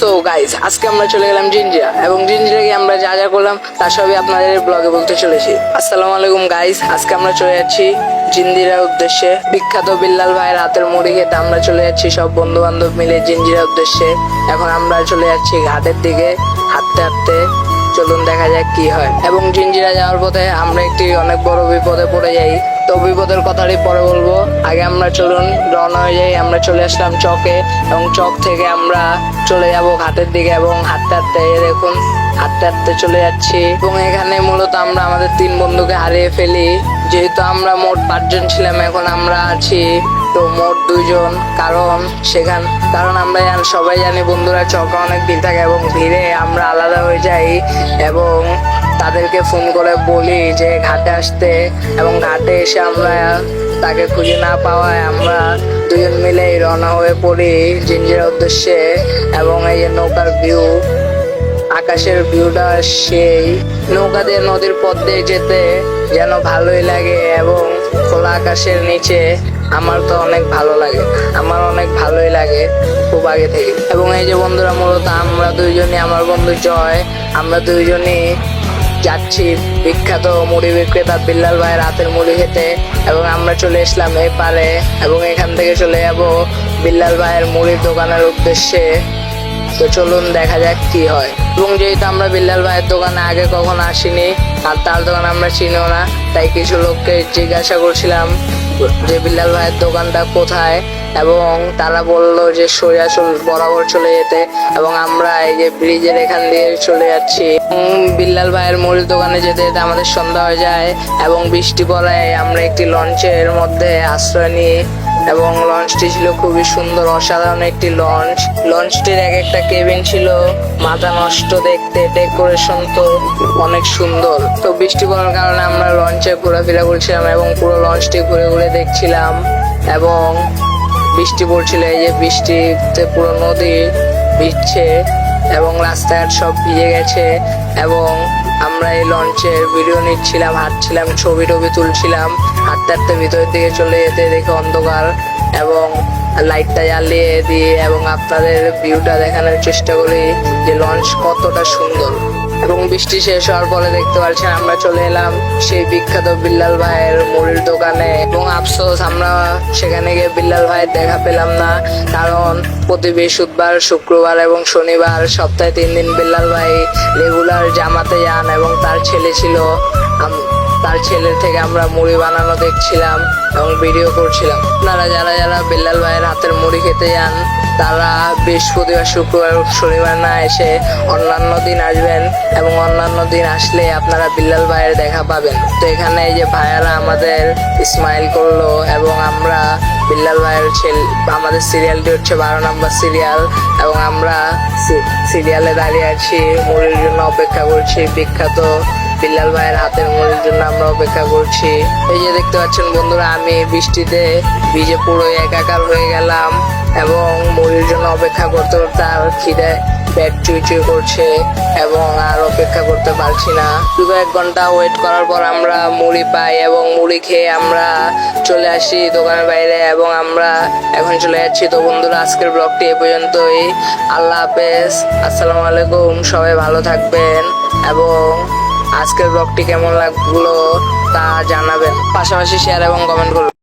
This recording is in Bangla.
সো গাইজ, আজকে আমরা চলে গেলাম জিঞ্জিরা এবং জিঞ্জিরা গিয়ে আমরা যা যা করলাম তার সবই আপনাদের ব্লগে বলতে চলেছি। আসসালামু আলাইকুম গাইজ, আজকে আমরা চলে যাচ্ছি জিঞ্জিরার উদ্দেশ্যে। বিখ্যাত বিল্লাল ভাইয়ের হাতের মুড়ি খেতে আমরা চলে যাচ্ছি সব বন্ধু বান্ধব মিলে জিঞ্জিরার উদ্দেশ্যে। এখন আমরা চলে যাচ্ছি ঘাটের দিকে হাঁটতে হাঁটতে। চলুন দেখা যাক কি হয়। এবং জিঞ্জিরা যাওয়ার পথে আমরা একটি অনেক বড় বিপদে পড়ে যাই। তো বিপদের কথাটি পরে বলবো, আগে আমরা চলুন রওনা হয়ে যাই। আমরা চলে আসলাম চকে এবং চক থেকে আমরা চলে যাব ঘাটের দিকে এবং হাঁটতে হাঁটতে দেখুন হাঁটতে হাঁটতে চলে যাচ্ছি। এবং এখানে মূলত আমরা আমাদের 3 বন্ধুকে হারিয়ে ফেলি। যেহেতু আমরা মোট 5 জন ছিলাম, এখন আমরা আছি তো মোট 2 জন। কারণ আমরা সবাই জানি বন্ধুরা চকে অনেক ভিড় থাকে এবং ভিড়ে আমরা আলাদা হয়ে যাই এবং তাদেরকে ফোন করে বলি যে ঘাটে আসতে, এবং ঘাটে এসে আমরা তাকে খুঁজে না পাওয়ায় আমরা 2 জন মিলেই রওনা হয়ে পড়ি জিঞ্জিরার উদ্দেশ্যে। এবং এই যে নৌকার ভিউ, আকাশের ভিউটা সেই নৌকা দিয়ে নদীর পথ দিয়ে যেতে যেন ভালোই লাগে এবং খোলা আকাশের নিচে আমার তো অনেক ভালো লাগে, আমার অনেক ভালোই লাগে খুব আগে থেকে। এবং এই যে বন্ধুরা, মূলত আমরা 2 জনই, আমার বন্ধু জয়, আমরা 2 জনই যাচ্ছি বিখ্যাত মুড়ি বিক্রেতা বিল্লাল ভাইয়ের হাতের মুড়ি খেতে। এবং আমরা চলে আসলাম এই পারে এবং এখান থেকে চলে যাব বিল্লাল ভাইয়ের মুড়ির দোকানের উদ্দেশ্যে। তো চলুন দেখা যাক কি হয়। এবং যেহেতু আমরা বিল্লাল ভাইয়ের দোকানে আগে কখনো আসিনি আর তার দোকান আমরা চিনিও না, তাই কিছু লোককে জিজ্ঞাসা করছিলাম যে বিল্লাল ভাইয়ের দোকানটা কোথায়, এবং তারা বললো যে সোজা বরাবর চলে যেতে। এবং আমরা এই যে ব্রিজের এখান দিয়ে চলে যাচ্ছি। বিল্লাল ভাইয়ের মুড়ির দোকানে যেতে যেতে আমাদের সন্ধ্যা হয়ে যায় এবং বৃষ্টি পড়ায় আমরা একটি লঞ্চের মধ্যে আশ্রয় নিই। এবং লঞ্চটি ছিল খুবই সুন্দর, অসাধারণ একটি লঞ্চ। লঞ্চটির এক একটা কেবিন ছিল মাথা নষ্ট দেখতে, ডেকোরেশন তো অনেক সুন্দর। তো বৃষ্টি পড়ার কারণে আমরা লঞ্চে ঘোরাফেরা করছিলাম এবং পুরো লঞ্চটি ঘুরে ঘুরে দেখছিলাম। এবং বৃষ্টি পড়ছিল, এই যে বৃষ্টিতে পুরো নদী ভিজছে এবং রাস্তাঘাট সব ভিজে গেছে। এবং আমরা এই লঞ্চের ভিডিও নিচ্ছিলাম, হাঁটছিলাম, ছবি টবি তুলছিলাম। হাঁটতে হাঁটতে ভিতরের দিকে চলে যেতে দেখে অন্ধকার এবং লাইটটা জ্বালিয়ে দিই এবং আপনাদের ভিউটা দেখানোর চেষ্টা করি যে লঞ্চ কতটা সুন্দর। এবং বৃষ্টি শেষ হওয়ার পরে দেখতে পাচ্ছেন আমরা চলে এলাম সেই বিখ্যাত বিল্লাল ভাইয়ের মুড়ির দোকানে। এবং আফসোস, আমরা সেখানে গিয়ে বিল্লাল ভাইয়ের দেখা পেলাম না, কারণ প্রতি বৃহস্পতিবার, শুক্রবার এবং শনিবার সপ্তাহে 3 দিন বিল্লাল ভাই রেগুলার জামাতে যান এবং তার ছেলে ছিল। তার ছেলের থেকে আমরা মুড়ি বানানো দেখছিলাম এবং ভিডিও করছিলাম। আপনারা যারা যারা বিল্লাল ভাইয়ের হাতের মুড়ি খেতে যান তারা বৃহস্পতিবার, শুক্রবার, শনিবার না এসে অন্যান্য দিন আসবেন এবং অন্যান্য দিন আসলে আপনারা বিল্লাল ভাইয়ের দেখা পাবেন। তো এখানে এই যে ভাইয়ারা আমাদের স্মাইল করলো এবং আমরা বিল্লাল ভাইয়ের আমাদের সিরিয়ালটি হচ্ছে 12 নম্বর সিরিয়াল এবং আমরা সিরিয়ালে দাঁড়িয়ে আছি, মুড়ির জন্য অপেক্ষা করছি। বিখ্যাত বিল্লাল ভাইয়ের হাতের মুড়ির জন্য আমরা অপেক্ষা করছি। এই যে দেখতে পাচ্ছেন বন্ধুরা, আমি বৃষ্টিতে ভিজে পুরো একাকার হয়ে গেলাম এবং মুড়ির জন্য অপেক্ষা করতে করতে আর খিদে পেট চুই করছে এবং আর অপেক্ষা করতে পারছি না। 2-1 ঘন্টা ওয়েট করার পর আমরা মুড়ি পাই এবং মুড়ি খেয়ে আমরা চলে আসি দোকানের বাইরে এবং আমরা এখন চলে যাচ্ছি। তো বন্ধুরা, আজকের ব্লগটি এ পর্যন্তই। আল্লাহ হাফেজ, আসসালামু আলাইকুম, সবাই ভালো থাকবেন এবং আজকের ব্লগটি কেমন লাগলো তা জানাবেন, পাশাপাশি শেয়ার এবং কমেন্ট করবেন।